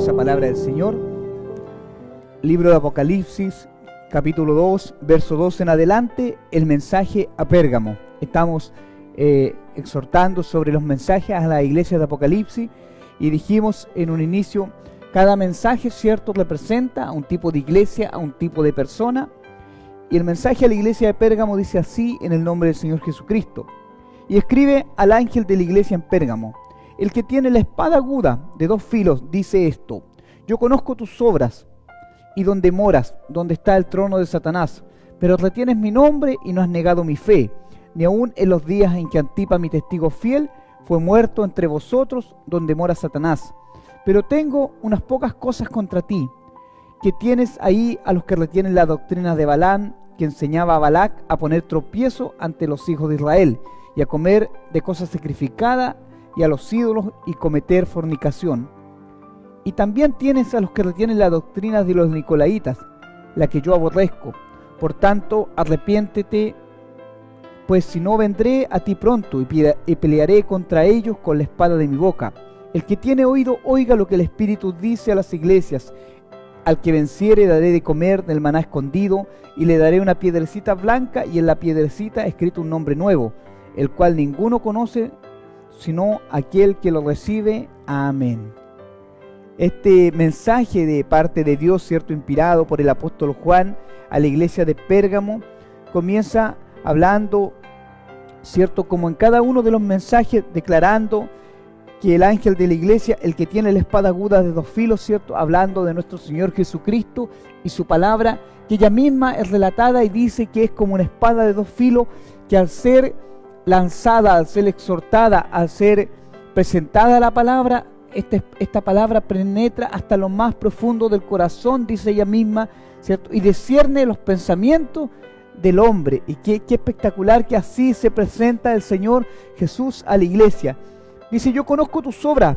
poderosa palabra del Señor. Libro de Apocalipsis, capítulo 2, verso 2 en adelante, el mensaje a Pérgamo. Estamos exhortando sobre los mensajes a la iglesia de Apocalipsis y dijimos en un inicio, cada mensaje, cierto, representa a un tipo de iglesia, a un tipo de persona. Y el mensaje a la iglesia de Pérgamo dice así en el nombre del Señor Jesucristo. Y escribe al ángel de la iglesia en Pérgamo: el que tiene la espada aguda de 2 filos dice esto: yo conozco tus obras y donde moras, donde está el trono de Satanás, pero retienes mi nombre y no has negado mi fe, ni aun en los días en que Antipa, mi testigo fiel, fue muerto entre vosotros, donde mora Satanás. Pero tengo unas pocas cosas contra ti, que tienes ahí a los que retienen la doctrina de Balaam, que enseñaba a Balac a poner tropiezo ante los hijos de Israel, y a comer de cosas sacrificadas, y a los ídolos, y cometer fornicación. Y también tienes a los que retienen la doctrina de los nicolaitas, la que yo aborrezco. Por tanto, arrepiéntete, pues si no vendré a ti pronto, y pelearé contra ellos con la espada de mi boca. El que tiene oído, oiga lo que el Espíritu dice a las iglesias. Al que venciere daré de comer del maná escondido, y le daré una piedrecita blanca, y en la piedrecita escrito un nombre nuevo, el cual ninguno conoce, sino aquel que lo recibe. Amén. Este mensaje de parte de Dios, cierto, inspirado por el apóstol Juan a la iglesia de Pérgamo, comienza hablando, cierto, como en cada uno de los mensajes, declarando que el ángel de la iglesia, el que tiene la espada aguda de 2 filos, cierto, hablando de nuestro Señor Jesucristo y su palabra, que ella misma es relatada y dice que es como una espada de 2 filos, que al ser lanzada, al ser exhortada, al ser presentada la palabra, esta palabra penetra hasta lo más profundo del corazón, dice ella misma, ¿cierto? Y discierne los pensamientos del hombre. Y qué espectacular que así se presenta el Señor Jesús a la iglesia. Dice: yo conozco tus obras,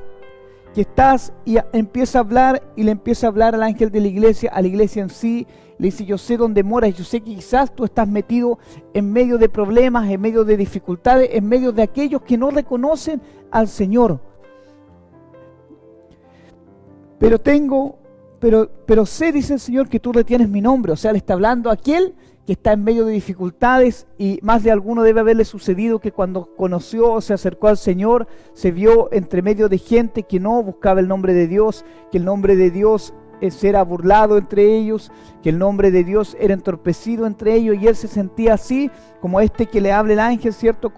que estás, y empieza a hablar, y le empieza a hablar al ángel de la iglesia, a la iglesia en sí. Le dice: yo sé dónde moras, yo sé que quizás tú estás metido en medio de problemas, en medio de dificultades, en medio de aquellos que no reconocen al Señor. Pero sé, dice el Señor, que tú retienes mi nombre. O sea, le está hablando a aquel que está en medio de dificultades, y más de alguno debe haberle sucedido que cuando conoció o se acercó al Señor, se vio entre medio de gente que no buscaba el nombre de Dios, que el nombre de Dios era burlado entre ellos, que el nombre de Dios era entorpecido entre ellos, y él se sentía así, como este que le habla el ángel, ¿cierto?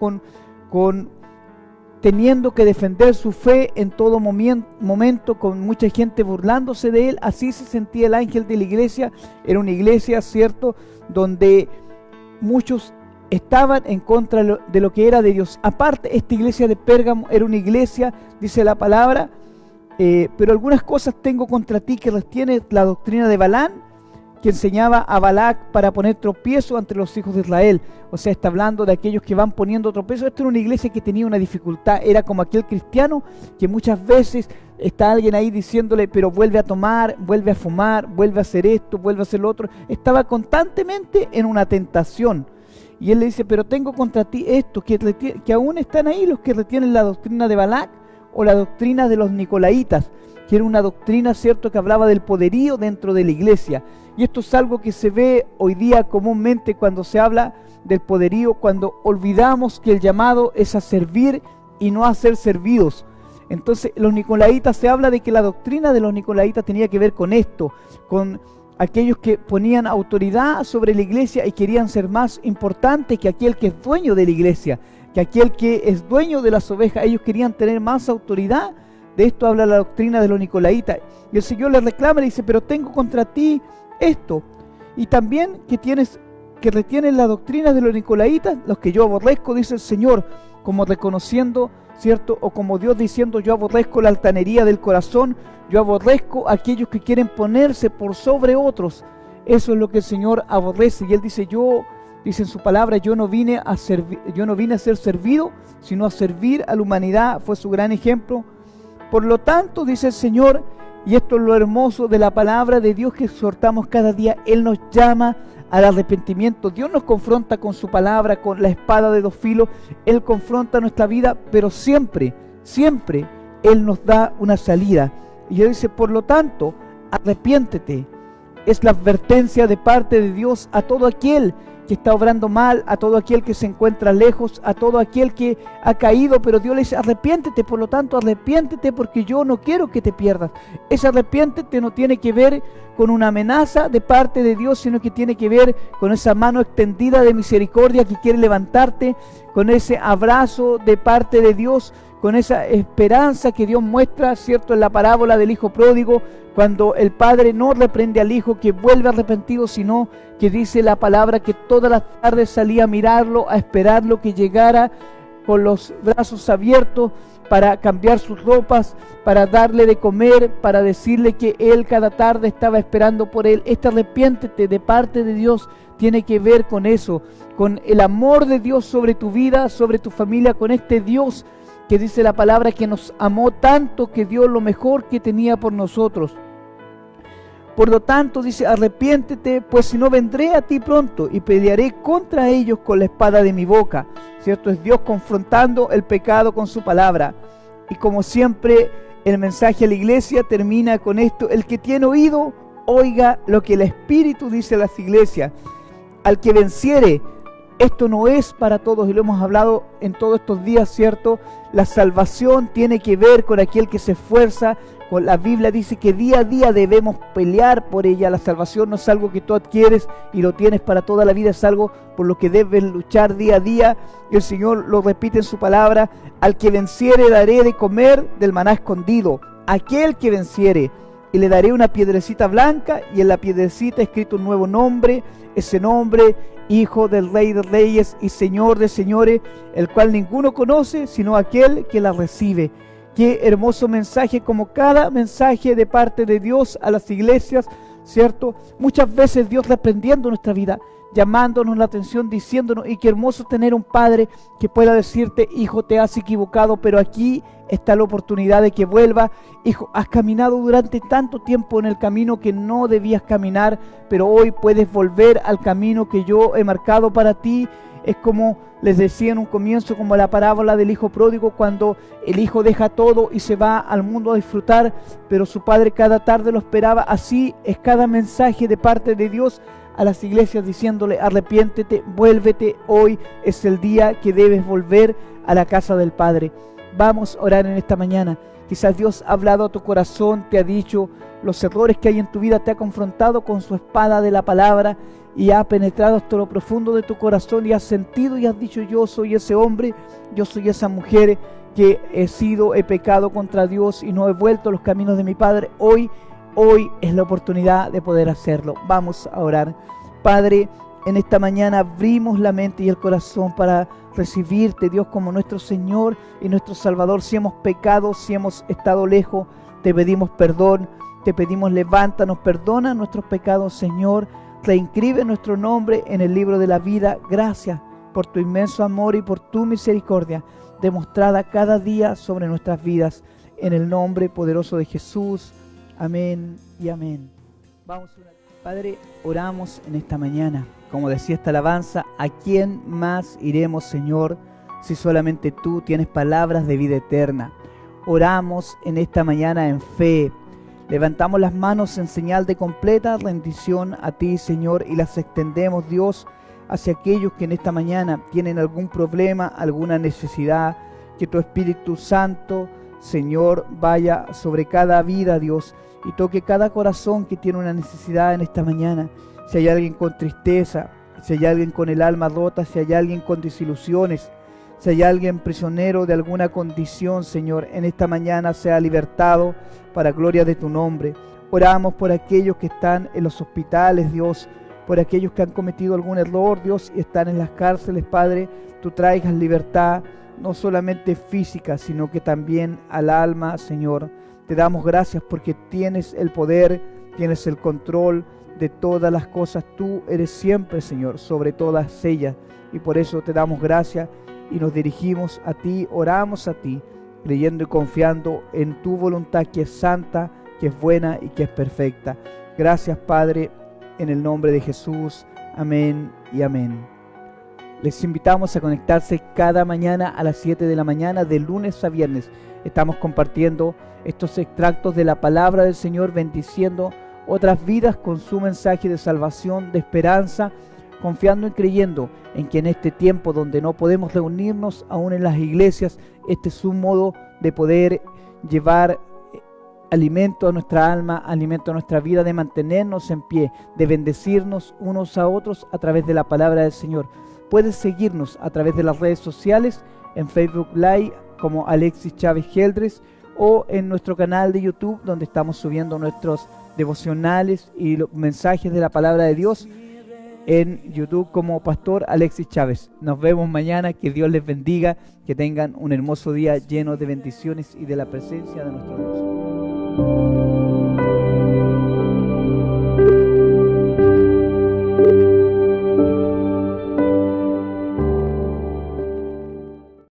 Teniendo que defender su fe en todo momento, con mucha gente burlándose de él. Así se sentía el ángel de la iglesia. Era una iglesia, ¿cierto?, donde muchos estaban en contra de lo que era de Dios. Aparte, esta iglesia de Pérgamo era una iglesia, dice la palabra, pero algunas cosas tengo contra ti, que retienes la doctrina de Balaam, que enseñaba a Balac para poner tropiezo entre los hijos de Israel. O sea, está hablando de aquellos que van poniendo tropiezo. Esto era una iglesia que tenía una dificultad. Era como aquel cristiano que muchas veces está alguien ahí diciéndole: pero vuelve a tomar, vuelve a fumar, vuelve a hacer esto, vuelve a hacer lo otro. Estaba constantemente en una tentación. Y él le dice: pero tengo contra ti esto, que aún están ahí los que retienen la doctrina de Balac, o la doctrina de los nicolaitas, que era una doctrina, cierto, que hablaba del poderío dentro de la iglesia. Y esto es algo que se ve hoy día comúnmente cuando se habla del poderío, cuando olvidamos que el llamado es a servir y no a ser servidos. Entonces, los nicolaitas, se habla de que la doctrina de los nicolaitas tenía que ver con esto, con aquellos que ponían autoridad sobre la iglesia y querían ser más importantes que aquel que es dueño de la iglesia, que aquel que es dueño de las ovejas. Ellos querían tener más autoridad. De esto habla la doctrina de los nicolaitas. Y el Señor le reclama, le dice: pero tengo contra ti esto, y también que retienes la doctrina de los nicolaitas, los que yo aborrezco, dice el Señor, como reconociendo, ¿cierto? O como Dios diciendo: yo aborrezco la altanería del corazón, yo aborrezco a aquellos que quieren ponerse por sobre otros. Eso es lo que el Señor aborrece. Y Él dice: dice en su palabra, yo no vine a ser servido, sino a servir a la humanidad. Fue su gran ejemplo. Por lo tanto, dice el Señor, y esto es lo hermoso de la palabra de Dios que exhortamos cada día, Él nos llama al arrepentimiento. Dios nos confronta con su palabra, con la espada de 2 filos. Él confronta nuestra vida, pero siempre Él nos da una salida. Y Él dice, por lo tanto, arrepiéntete. Es la advertencia de parte de Dios a todo aquel que está obrando mal, a todo aquel que se encuentra lejos, a todo aquel que ha caído, pero Dios le dice, arrepiéntete, por lo tanto, arrepiéntete porque yo no quiero que te pierdas. Ese arrepiéntete no tiene que ver con una amenaza de parte de Dios, sino que tiene que ver con esa mano extendida de misericordia que quiere levantarte, con ese abrazo de parte de Dios, con esa esperanza que Dios muestra, ¿cierto?, en la parábola del hijo pródigo, cuando el padre no reprende al hijo que vuelve arrepentido, sino que dice la palabra que todas las tardes salía a mirarlo, a esperarlo que llegara con los brazos abiertos para cambiar sus ropas, para darle de comer, para decirle que él cada tarde estaba esperando por él. Este arrepiéntete de parte de Dios tiene que ver con eso, con el amor de Dios sobre tu vida, sobre tu familia, con este Dios que dice la palabra que nos amó tanto que dio lo mejor que tenía por nosotros. Por lo tanto, dice, arrepiéntete, pues si no vendré a ti pronto y pelearé contra ellos con la espada de mi boca. ¿Cierto? Es Dios confrontando el pecado con su palabra. Y como siempre, el mensaje a la iglesia termina con esto: el que tiene oído, oiga lo que el Espíritu dice a las iglesias. Al que venciere. Esto no es para todos y lo hemos hablado en todos estos días, ¿cierto? La salvación tiene que ver con aquel que se esfuerza. La Biblia dice que día a día debemos pelear por ella. La salvación no es algo que tú adquieres y lo tienes para toda la vida, es algo por lo que debes luchar día a día. Y el Señor lo repite en su palabra: al que venciere daré de comer del maná escondido. Aquel que venciere, y le daré una piedrecita blanca, y en la piedrecita escrito un nuevo nombre, ese nombre, Hijo del Rey de Reyes y Señor de Señores, el cual ninguno conoce sino aquel que la recibe. Qué hermoso mensaje, como cada mensaje de parte de Dios a las iglesias, ¿cierto? Muchas veces Dios reprendiendo nuestra vida, llamándonos la atención, diciéndonos, y qué hermoso tener un padre que pueda decirte: hijo, te has equivocado, pero aquí está la oportunidad de que vuelva. Hijo, has caminado durante tanto tiempo en el camino que no debías caminar, pero hoy puedes volver al camino que yo he marcado para ti. Es como les decía en un comienzo, como la parábola del hijo pródigo, cuando el hijo deja todo y se va al mundo a disfrutar, pero su padre cada tarde lo esperaba. Así es cada mensaje de parte de Dios a las iglesias, diciéndole: arrepiéntete, vuélvete, hoy es el día que debes volver a la casa del Padre. Vamos a orar en esta mañana. Quizás Dios ha hablado a tu corazón, te ha dicho los errores que hay en tu vida, te ha confrontado con su espada de la palabra y ha penetrado hasta lo profundo de tu corazón y has sentido y has dicho: yo soy ese hombre, yo soy esa mujer que he pecado contra Dios y no he vuelto a los caminos de mi Padre. Hoy es la oportunidad de poder hacerlo. Vamos a orar. Padre, en esta mañana abrimos la mente y el corazón para recibirte, Dios, como nuestro Señor y nuestro Salvador. Si hemos pecado, si hemos estado lejos, te pedimos perdón, te pedimos levántanos, perdona nuestros pecados, Señor, reinscribe nuestro nombre en el libro de la vida. Gracias por tu inmenso amor y por tu misericordia demostrada cada día sobre nuestras vidas. En el nombre poderoso de Jesús. Amén y amén. Vamos a orar. Padre, oramos en esta mañana. Como decía esta alabanza: ¿a quién más iremos, Señor, si solamente tú tienes palabras de vida eterna? Oramos en esta mañana en fe. Levantamos las manos en señal de completa rendición a ti, Señor, y las extendemos, Dios, hacia aquellos que en esta mañana tienen algún problema, alguna necesidad. Que tu Espíritu Santo, Señor, vaya sobre cada vida, Dios, y toque cada corazón que tiene una necesidad en esta mañana. Si hay alguien con tristeza, si hay alguien con el alma rota, si hay alguien con desilusiones, si hay alguien prisionero de alguna condición, Señor, en esta mañana sea libertado para gloria de tu nombre. Oramos por aquellos que están en los hospitales, Dios, por aquellos que han cometido algún error, Dios, y están en las cárceles, Padre. Tú traigas libertad, no solamente física, sino que también al alma, Señor. Te damos gracias porque tienes el poder, tienes el control de todas las cosas. Tú eres siempre, Señor, sobre todas ellas. Y por eso te damos gracias y nos dirigimos a ti, oramos a ti, creyendo y confiando en tu voluntad, que es santa, que es buena y que es perfecta. Gracias, Padre, en el nombre de Jesús. Amén y amén. Les invitamos a conectarse cada mañana a las 7 de la mañana, de lunes a viernes. Estamos compartiendo estos extractos de la palabra del Señor, bendiciendo otras vidas con su mensaje de salvación, de esperanza, confiando y creyendo en que en este tiempo donde no podemos reunirnos aún en las iglesias, este es un modo de poder llevar alimento a nuestra alma, alimento a nuestra vida, de mantenernos en pie, de bendecirnos unos a otros a través de la palabra del Señor. Puedes seguirnos a través de las redes sociales, en Facebook Live como Alexis Chávez Geldres, o en nuestro canal de YouTube, donde estamos subiendo nuestros devocionales y los mensajes de la palabra de Dios, en YouTube como Pastor Alexis Chávez. Nos vemos mañana, que Dios les bendiga, que tengan un hermoso día lleno de bendiciones y de la presencia de nuestro Dios.